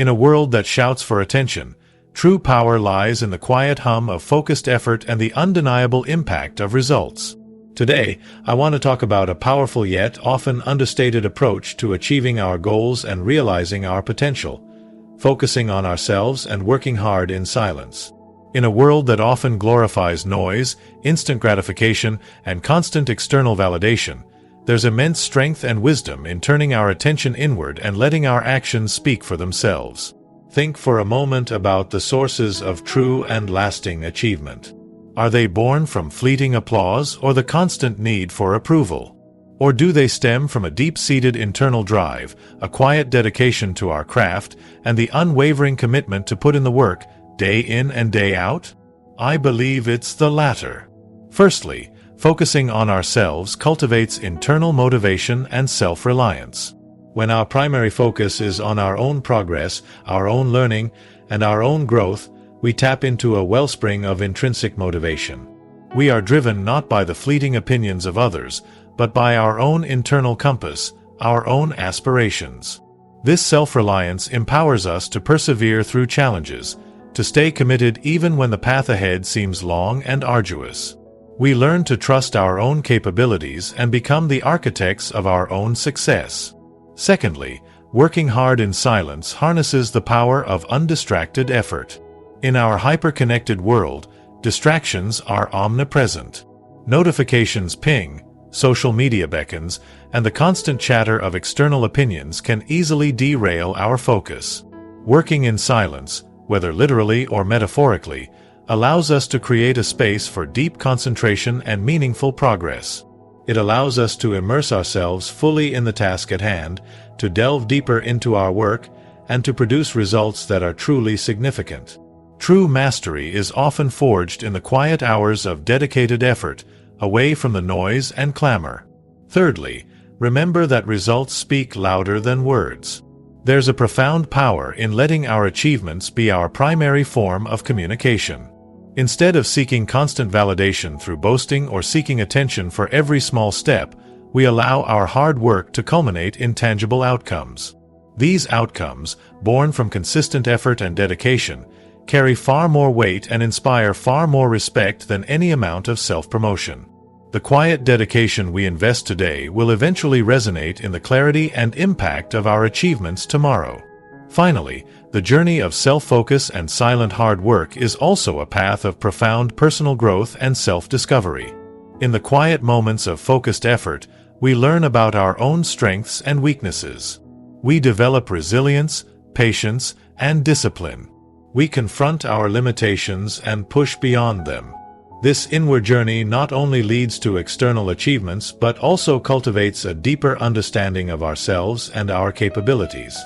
In a world that shouts for attention, true power lies in the quiet hum of focused effort and the undeniable impact of results. Today, I want to talk about a powerful yet often understated approach to achieving our goals and realizing our potential, focusing on ourselves and working hard in silence. In a world that often glorifies noise, instant gratification, and constant external validation, there's immense strength and wisdom in turning our attention inward and letting our actions speak for themselves. Think for a moment about the sources of true and lasting achievement. Are they born from fleeting applause or the constant need for approval? Or do they stem from a deep-seated internal drive, a quiet dedication to our craft, and the unwavering commitment to put in the work, day in and day out? I believe it's the latter. Firstly, focusing on ourselves cultivates internal motivation and self-reliance. When our primary focus is on our own progress, our own learning, and our own growth, we tap into a wellspring of intrinsic motivation. We are driven not by the fleeting opinions of others, but by our own internal compass, our own aspirations. This self-reliance empowers us to persevere through challenges, to stay committed even when the path ahead seems long and arduous. We learn to trust our own capabilities and become the architects of our own success. Secondly, working hard in silence harnesses the power of undistracted effort. In our hyper-connected world, distractions are omnipresent. Notifications ping, social media beckons, and the constant chatter of external opinions can easily derail our focus. Working in silence, whether literally or metaphorically, allows us to create a space for deep concentration and meaningful progress. It allows us to immerse ourselves fully in the task at hand, to delve deeper into our work, and to produce results that are truly significant. True mastery is often forged in the quiet hours of dedicated effort, away from the noise and clamor. Thirdly, remember that results speak louder than words. There's a profound power in letting our achievements be our primary form of communication. Instead of seeking constant validation through boasting or seeking attention for every small step, we allow our hard work to culminate in tangible outcomes. These outcomes, born from consistent effort and dedication, carry far more weight and inspire far more respect than any amount of self-promotion. The quiet dedication we invest today will eventually resonate in the clarity and impact of our achievements tomorrow. Finally, the journey of self-focus and silent hard work is also a path of profound personal growth and self-discovery. In the quiet moments of focused effort, we learn about our own strengths and weaknesses. We develop resilience, patience, and discipline. We confront our limitations and push beyond them. This inward journey not only leads to external achievements but also cultivates a deeper understanding of ourselves and our capabilities.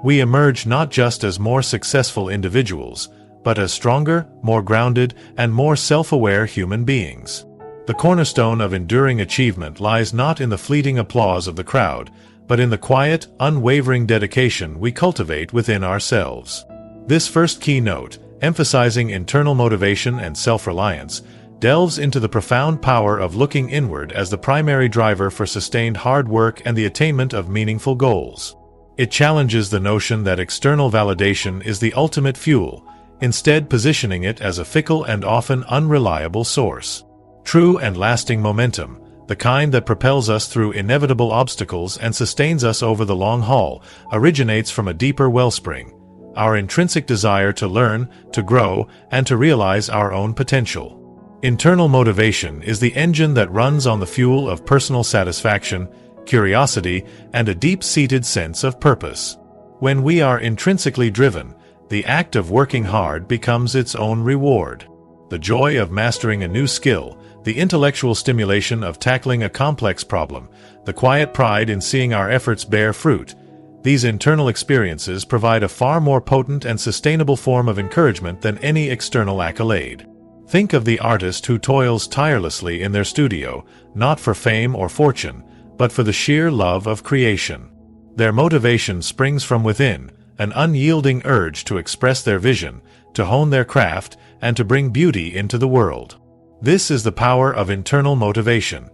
We emerge not just as more successful individuals, but as stronger, more grounded, and more self-aware human beings. The cornerstone of enduring achievement lies not in the fleeting applause of the crowd, but in the quiet, unwavering dedication we cultivate within ourselves. This first keynote, emphasizing internal motivation and self-reliance, delves into the profound power of looking inward as the primary driver for sustained hard work and the attainment of meaningful goals. It challenges the notion that external validation is the ultimate fuel, instead positioning it as a fickle and often unreliable source. True and lasting momentum, the kind that propels us through inevitable obstacles and sustains us over the long haul, originates from a deeper wellspring, our intrinsic desire to learn, to grow, and to realize our own potential. Internal motivation is the engine that runs on the fuel of personal satisfaction, curiosity, and a deep-seated sense of purpose. When we are intrinsically driven, the act of working hard becomes its own reward. The joy of mastering a new skill, the intellectual stimulation of tackling a complex problem, the quiet pride in seeing our efforts bear fruit, these internal experiences provide a far more potent and sustainable form of encouragement than any external accolade. Think of the artist who toils tirelessly in their studio, not for fame or fortune, but for the sheer love of creation. Their motivation springs from within, an unyielding urge to express their vision, to hone their craft, and to bring beauty into the world. This is the power of internal motivation.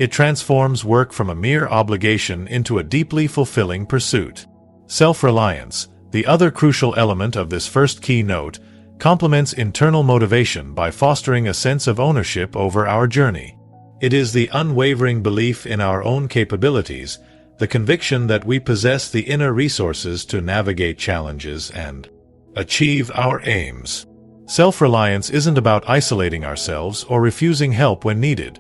It transforms work from a mere obligation into a deeply fulfilling pursuit. Self-reliance, The other crucial element of this first key note complements internal motivation by fostering a sense of ownership over our journey. It is the unwavering belief in our own capabilities, the conviction that we possess the inner resources to navigate challenges and achieve our aims. Self-reliance isn't about isolating ourselves or refusing help when needed.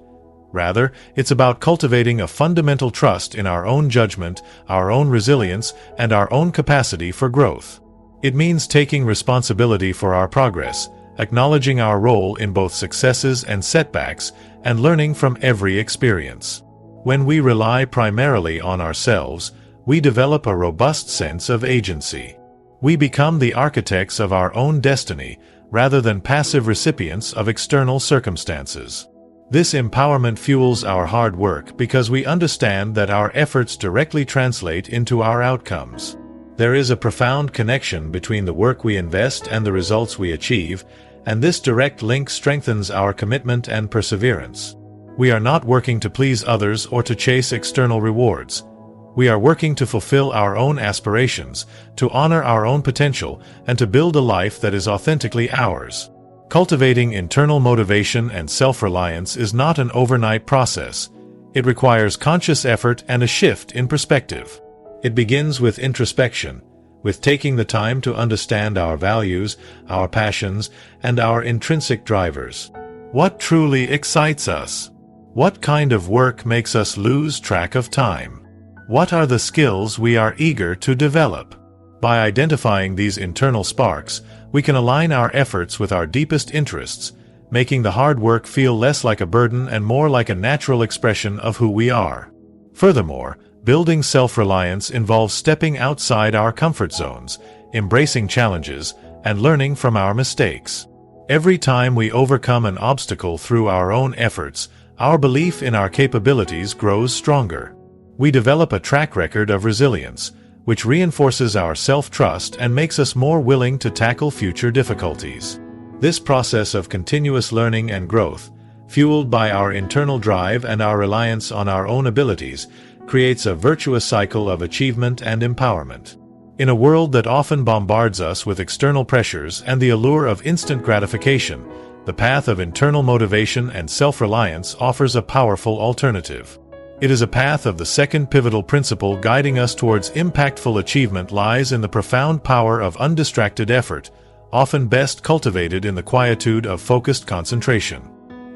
Rather, it's about cultivating a fundamental trust in our own judgment, our own resilience, and our own capacity for growth. It means taking responsibility for our progress, acknowledging our role in both successes and setbacks, and learning from every experience. When we rely primarily on ourselves, we develop a robust sense of agency. We become the architects of our own destiny, rather than passive recipients of external circumstances. This empowerment fuels our hard work because we understand that our efforts directly translate into our outcomes. There is a profound connection between the work we invest and the results we achieve, and this direct link strengthens our commitment and perseverance. We are not working to please others or to chase external rewards. We are working to fulfill our own aspirations, to honor our own potential, and to build a life that is authentically ours. Cultivating internal motivation and self-reliance is not an overnight process. It requires conscious effort and a shift in perspective. It begins with introspection, with taking the time to understand our values, our passions, and our intrinsic drivers. What truly excites us? What kind of work makes us lose track of time? What are the skills we are eager to develop? By identifying these internal sparks, we can align our efforts with our deepest interests, making the hard work feel less like a burden and more like a natural expression of who we are. Furthermore, building self-reliance involves stepping outside our comfort zones, embracing challenges, and learning from our mistakes. Every time we overcome an obstacle through our own efforts, our belief in our capabilities grows stronger. We develop a track record of resilience, which reinforces our self-trust and makes us more willing to tackle future difficulties. This process of continuous learning and growth, fueled by our internal drive and our reliance on our own abilities, creates a virtuous cycle of achievement and empowerment. In a world that often bombards us with external pressures and the allure of instant gratification, the path of internal motivation and self-reliance offers a powerful alternative. It is a path of the second pivotal principle guiding us towards impactful achievement lies in the profound power of undistracted effort, often best cultivated in the quietude of focused concentration.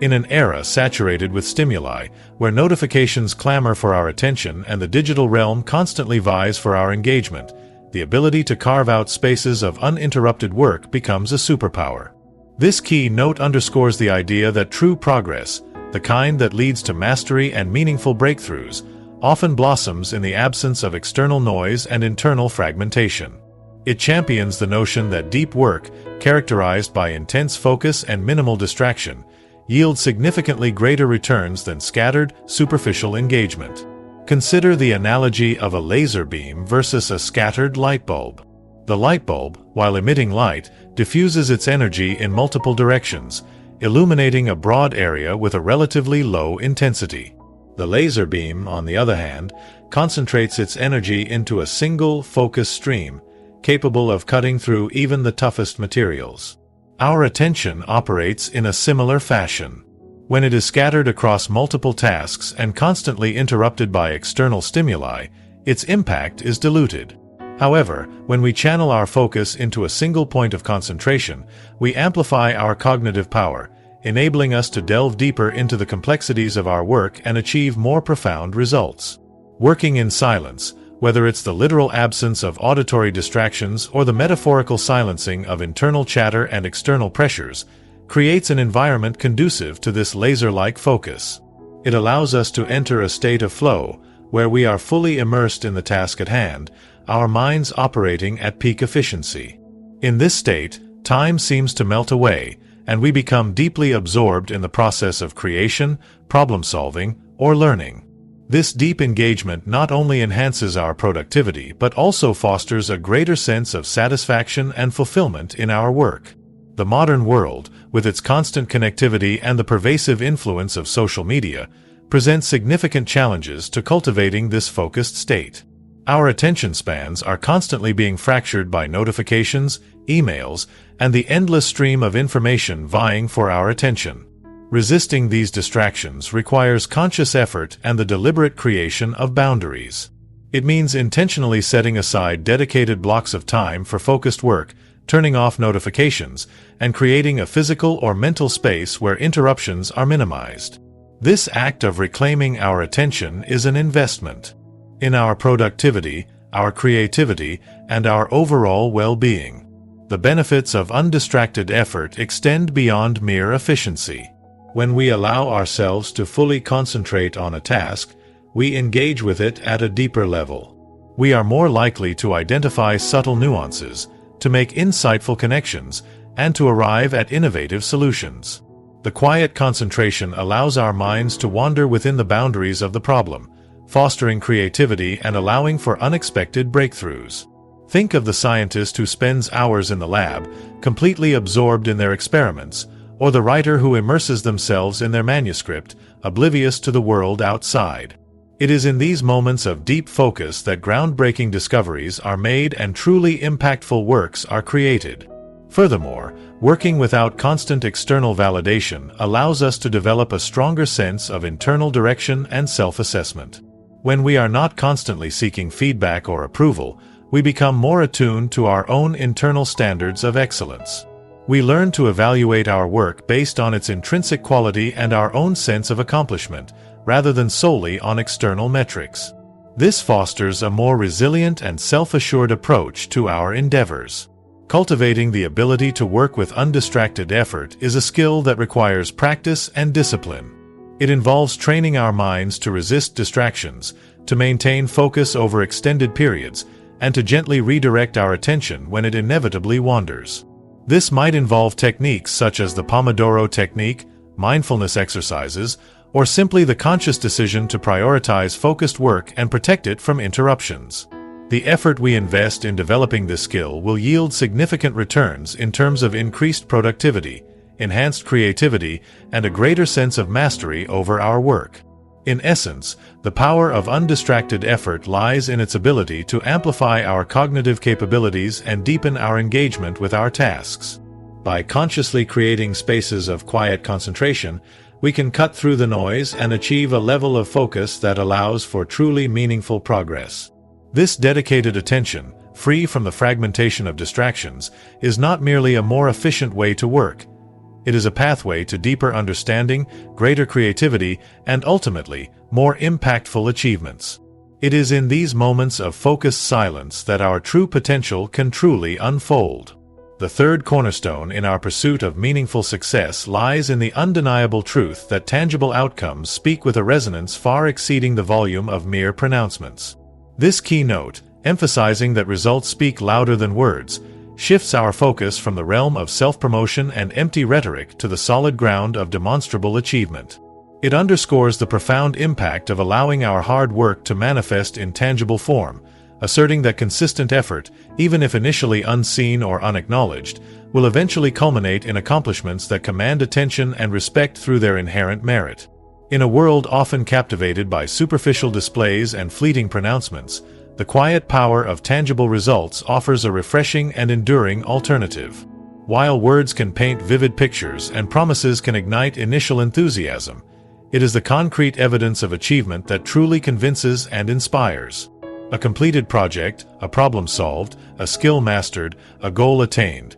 In an era saturated with stimuli, where notifications clamor for our attention and the digital realm constantly vies for our engagement, the ability to carve out spaces of uninterrupted work becomes a superpower. This key note underscores the idea that true progress, the kind that leads to mastery and meaningful breakthroughs, often blossoms in the absence of external noise and internal fragmentation. It champions the notion that deep work, characterized by intense focus and minimal distraction, yields significantly greater returns than scattered, superficial engagement. Consider the analogy of a laser beam versus a scattered light bulb. The light bulb, while emitting light, diffuses its energy in multiple directions, illuminating a broad area with a relatively low intensity. The laser beam, on the other hand, concentrates its energy into a single, focused stream, capable of cutting through even the toughest materials. Our attention operates in a similar fashion. When it is scattered across multiple tasks and constantly interrupted by external stimuli, its impact is diluted. However, when we channel our focus into a single point of concentration, we amplify our cognitive power, enabling us to delve deeper into the complexities of our work and achieve more profound results. Working in silence, whether it's the literal absence of auditory distractions or the metaphorical silencing of internal chatter and external pressures, creates an environment conducive to this laser-like focus. It allows us to enter a state of flow, where we are fully immersed in the task at hand, our minds operating at peak efficiency. In this state, time seems to melt away, and we become deeply absorbed in the process of creation, problem-solving, or learning. This deep engagement not only enhances our productivity but also fosters a greater sense of satisfaction and fulfillment in our work. The modern world, with its constant connectivity and the pervasive influence of social media, presents significant challenges to cultivating this focused state. Our attention spans are constantly being fractured by notifications, emails, and the endless stream of information vying for our attention. Resisting these distractions requires conscious effort and the deliberate creation of boundaries. It means intentionally setting aside dedicated blocks of time for focused work, turning off notifications, and creating a physical or mental space where interruptions are minimized. This act of reclaiming our attention is an investment in our productivity, our creativity, and our overall well-being. The benefits of undistracted effort extend beyond mere efficiency. When we allow ourselves to fully concentrate on a task, we engage with it at a deeper level. We are more likely to identify subtle nuances, to make insightful connections, and to arrive at innovative solutions. The quiet concentration allows our minds to wander within the boundaries of the problem, fostering creativity and allowing for unexpected breakthroughs. Think of the scientist who spends hours in the lab, completely absorbed in their experiments, or the writer who immerses themselves in their manuscript, oblivious to the world outside. It is in these moments of deep focus that groundbreaking discoveries are made and truly impactful works are created. Furthermore, working without constant external validation allows us to develop a stronger sense of internal direction and self-assessment. When we are not constantly seeking feedback or approval, we become more attuned to our own internal standards of excellence. We learn to evaluate our work based on its intrinsic quality and our own sense of accomplishment, rather than solely on external metrics. This fosters a more resilient and self-assured approach to our endeavors. Cultivating the ability to work with undistracted effort is a skill that requires practice and discipline. It involves training our minds to resist distractions, to maintain focus over extended periods, and to gently redirect our attention when it inevitably wanders. This might involve techniques such as the Pomodoro technique, mindfulness exercises, or simply the conscious decision to prioritize focused work and protect it from interruptions. The effort we invest in developing this skill will yield significant returns in terms of increased productivity, enhanced creativity, and a greater sense of mastery over our work. In essence, the power of undistracted effort lies in its ability to amplify our cognitive capabilities and deepen our engagement with our tasks. By consciously creating spaces of quiet concentration, we can cut through the noise and achieve a level of focus that allows for truly meaningful progress. This dedicated attention, free from the fragmentation of distractions, is not merely a more efficient way to work. It is a pathway to deeper understanding, greater creativity, and ultimately, more impactful achievements. It is in these moments of focused silence that our true potential can truly unfold. The third cornerstone in our pursuit of meaningful success lies in the undeniable truth that tangible outcomes speak with a resonance far exceeding the volume of mere pronouncements. This keynote, emphasizing that results speak louder than words, shifts our focus from the realm of self-promotion and empty rhetoric to the solid ground of demonstrable achievement. It underscores the profound impact of allowing our hard work to manifest in tangible form, asserting that consistent effort, even if initially unseen or unacknowledged, will eventually culminate in accomplishments that command attention and respect through their inherent merit. In a world often captivated by superficial displays and fleeting pronouncements, the quiet power of tangible results offers a refreshing and enduring alternative. While words can paint vivid pictures and promises can ignite initial enthusiasm, it is the concrete evidence of achievement that truly convinces and inspires. A completed project, a problem solved, a skill mastered, a goal attained.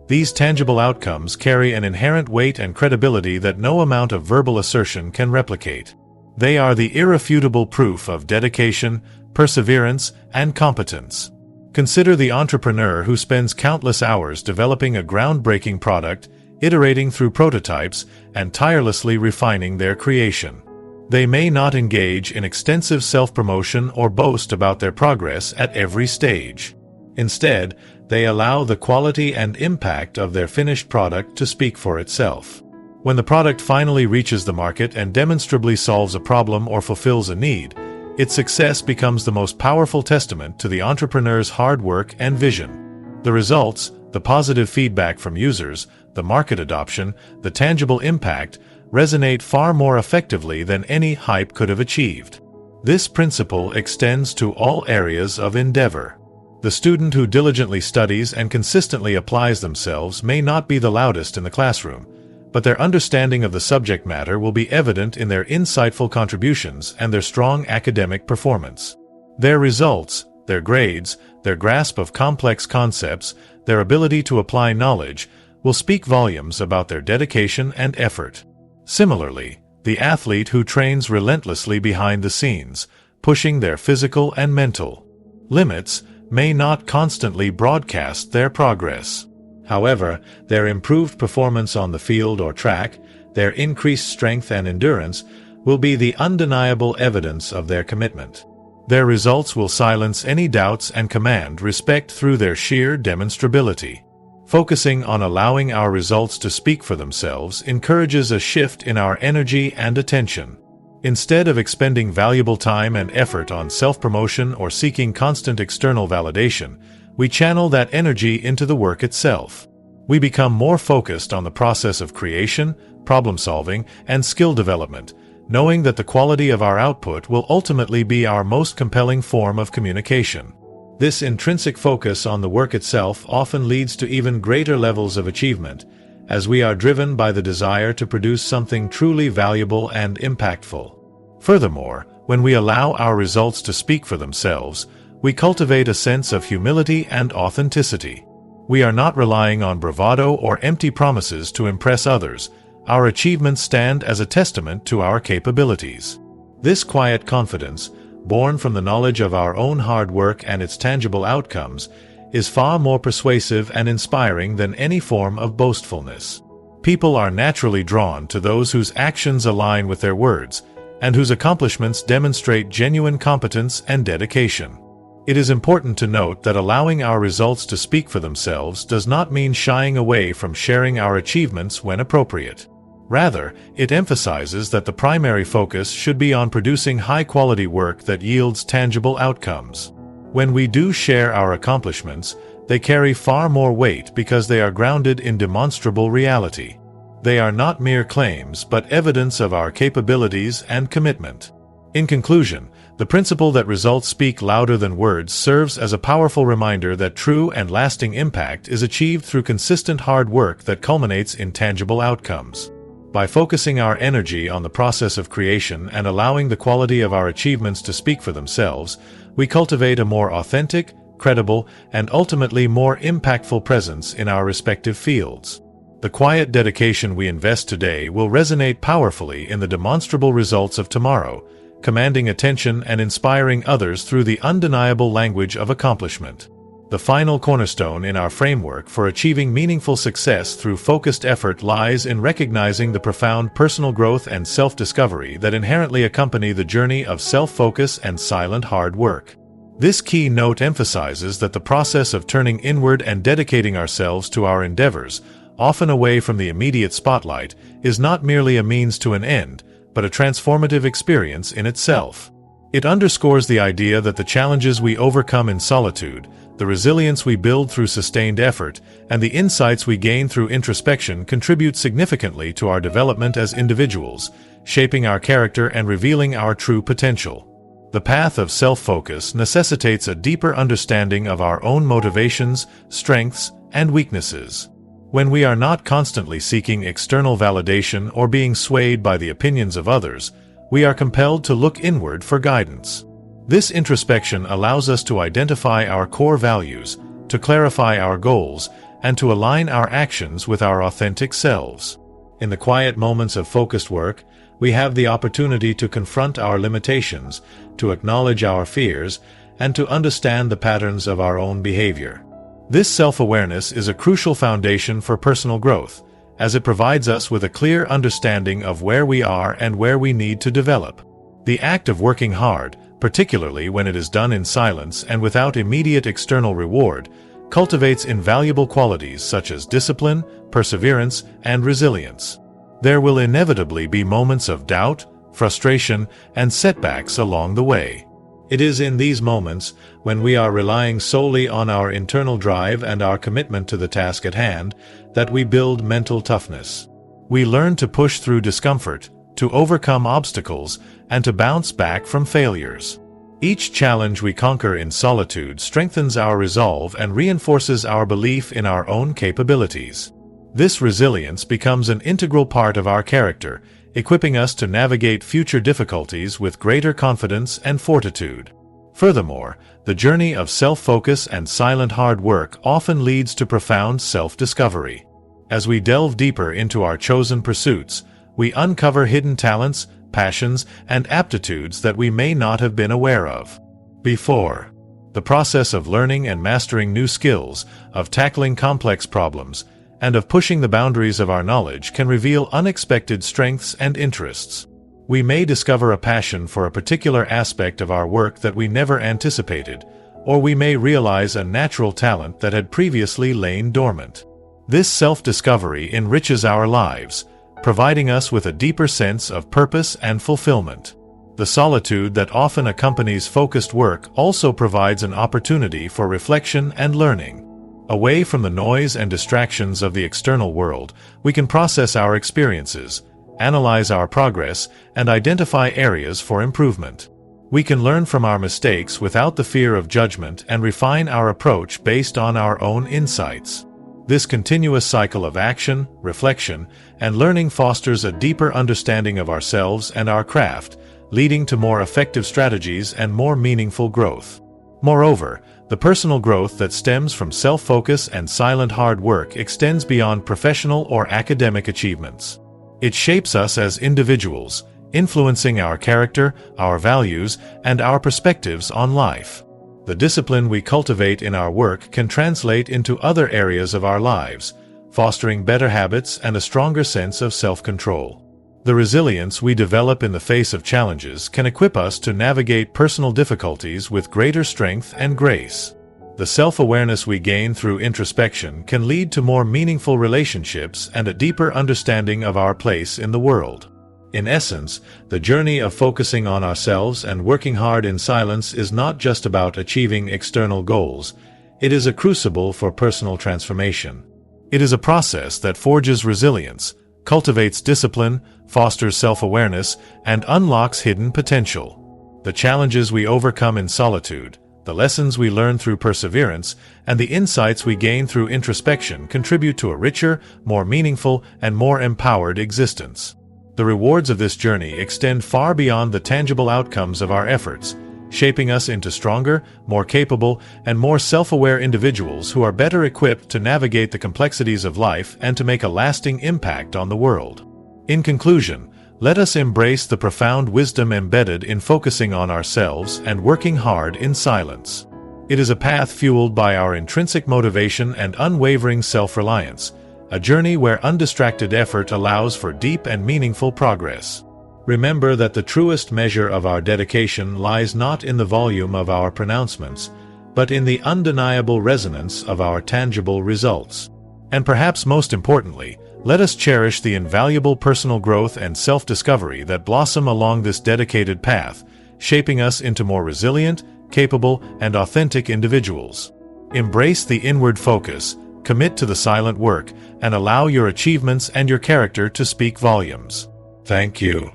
These tangible outcomes carry an inherent weight and credibility that no amount of verbal assertion can replicate. They are the irrefutable proof of dedication, perseverance, and competence. Consider the entrepreneur who spends countless hours developing a groundbreaking product, iterating through prototypes, and tirelessly refining their creation. They may not engage in extensive self-promotion or boast about their progress at every stage. Instead, they allow the quality and impact of their finished product to speak for itself. When the product finally reaches the market and demonstrably solves a problem or fulfills a need, its success becomes the most powerful testament to the entrepreneur's hard work and vision. The results, the positive feedback from users, the market adoption, the tangible impact, resonate far more effectively than any hype could have achieved. This principle extends to all areas of endeavor. The student who diligently studies and consistently applies themselves may not be the loudest in the classroom, but their understanding of the subject matter will be evident in their insightful contributions and their strong academic performance. Their results, their grades, their grasp of complex concepts, their ability to apply knowledge, will speak volumes about their dedication and effort. Similarly, the athlete who trains relentlessly behind the scenes, pushing their physical and mental limits, may not constantly broadcast their progress. However, their improved performance on the field or track, their increased strength and endurance, will be the undeniable evidence of their commitment. Their results will silence any doubts and command respect through their sheer demonstrability. Focusing on allowing our results to speak for themselves encourages a shift in our energy and attention. Instead of expending valuable time and effort on self-promotion or seeking constant external validation, we channel that energy into the work itself. We become more focused on the process of creation, problem-solving, and skill development, knowing that the quality of our output will ultimately be our most compelling form of communication. This intrinsic focus on the work itself often leads to even greater levels of achievement, as we are driven by the desire to produce something truly valuable and impactful. Furthermore, when we allow our results to speak for themselves, we cultivate a sense of humility and authenticity. We are not relying on bravado or empty promises to impress others. Our achievements stand as a testament to our capabilities. This quiet confidence, born from the knowledge of our own hard work and its tangible outcomes, is far more persuasive and inspiring than any form of boastfulness. People are naturally drawn to those whose actions align with their words, and whose accomplishments demonstrate genuine competence and dedication. It is important to note that allowing our results to speak for themselves does not mean shying away from sharing our achievements when appropriate. Rather, it emphasizes that the primary focus should be on producing high-quality work that yields tangible outcomes. When we do share our accomplishments, they carry far more weight because they are grounded in demonstrable reality. They are not mere claims but evidence of our capabilities and commitment. In conclusion, the principle that results speak louder than words serves as a powerful reminder that true and lasting impact is achieved through consistent hard work that culminates in tangible outcomes. By focusing our energy on the process of creation and allowing the quality of our achievements to speak for themselves, we cultivate a more authentic, credible, and ultimately more impactful presence in our respective fields. The quiet dedication we invest today will resonate powerfully in the demonstrable results of tomorrow, commanding attention and inspiring others through the undeniable language of accomplishment. The final cornerstone in our framework for achieving meaningful success through focused effort lies in recognizing the profound personal growth and self-discovery that inherently accompany the journey of self-focus and silent hard work. This key note emphasizes that the process of turning inward and dedicating ourselves to our endeavors, often away from the immediate spotlight, is not merely a means to an end, but a transformative experience in itself. It underscores the idea that the challenges we overcome in solitude, the resilience we build through sustained effort, and the insights we gain through introspection contribute significantly to our development as individuals, shaping our character and revealing our true potential. The path of self-focus necessitates a deeper understanding of our own motivations, strengths, and weaknesses. When we are not constantly seeking external validation or being swayed by the opinions of others, we are compelled to look inward for guidance. This introspection allows us to identify our core values, to clarify our goals, and to align our actions with our authentic selves. In the quiet moments of focused work, we have the opportunity to confront our limitations, to acknowledge our fears, and to understand the patterns of our own behavior. This self-awareness is a crucial foundation for personal growth, as it provides us with a clear understanding of where we are and where we need to develop. The act of working hard, particularly when it is done in silence and without immediate external reward, cultivates invaluable qualities such as discipline, perseverance, and resilience. There will inevitably be moments of doubt, frustration, and setbacks along the way. It is in these moments, when we are relying solely on our internal drive and our commitment to the task at hand, that we build mental toughness. We learn to push through discomfort, to overcome obstacles, and to bounce back from failures. Each challenge we conquer in solitude strengthens our resolve and reinforces our belief in our own capabilities. This resilience becomes an integral part of our character, equipping us to navigate future difficulties with greater confidence and fortitude. Furthermore, the journey of self-focus and silent hard work often leads to profound self-discovery. As we delve deeper into our chosen pursuits, we uncover hidden talents, passions, and aptitudes that we may not have been aware of before. The process of learning and mastering new skills, of tackling complex problems, and of pushing the boundaries of our knowledge can reveal unexpected strengths and interests. We may discover a passion for a particular aspect of our work that we never anticipated, or we may realize a natural talent that had previously lain dormant. This self-discovery enriches our lives, providing us with a deeper sense of purpose and fulfillment. The solitude that often accompanies focused work also provides an opportunity for reflection and learning. Away from the noise and distractions of the external world, we can process our experiences, analyze our progress, and identify areas for improvement. We can learn from our mistakes without the fear of judgment and refine our approach based on our own insights. This continuous cycle of action, reflection, and learning fosters a deeper understanding of ourselves and our craft, leading to more effective strategies and more meaningful growth. Moreover, the personal growth that stems from self-focus and silent hard work extends beyond professional or academic achievements. It shapes us as individuals, influencing our character, our values, and our perspectives on life. The discipline we cultivate in our work can translate into other areas of our lives, fostering better habits and a stronger sense of self-control. The resilience we develop in the face of challenges can equip us to navigate personal difficulties with greater strength and grace. The self-awareness we gain through introspection can lead to more meaningful relationships and a deeper understanding of our place in the world. In essence, the journey of focusing on ourselves and working hard in silence is not just about achieving external goals. It is a crucible for personal transformation. It is a process that forges resilience, cultivates discipline, fosters self-awareness, and unlocks hidden potential. The challenges we overcome in solitude, the lessons we learn through perseverance, and the insights we gain through introspection contribute to a richer, more meaningful, and more empowered existence. The rewards of this journey extend far beyond the tangible outcomes of our efforts, shaping us into stronger, more capable, and more self-aware individuals who are better equipped to navigate the complexities of life and to make a lasting impact on the world. In conclusion, let us embrace the profound wisdom embedded in focusing on ourselves and working hard in silence. It is a path fueled by our intrinsic motivation and unwavering self-reliance, a journey where undistracted effort allows for deep and meaningful progress. Remember that the truest measure of our dedication lies not in the volume of our pronouncements, but in the undeniable resonance of our tangible results. And perhaps most importantly, let us cherish the invaluable personal growth and self-discovery that blossom along this dedicated path, shaping us into more resilient, capable, and authentic individuals. Embrace the inward focus, commit to the silent work, and allow your achievements and your character to speak volumes. Thank you.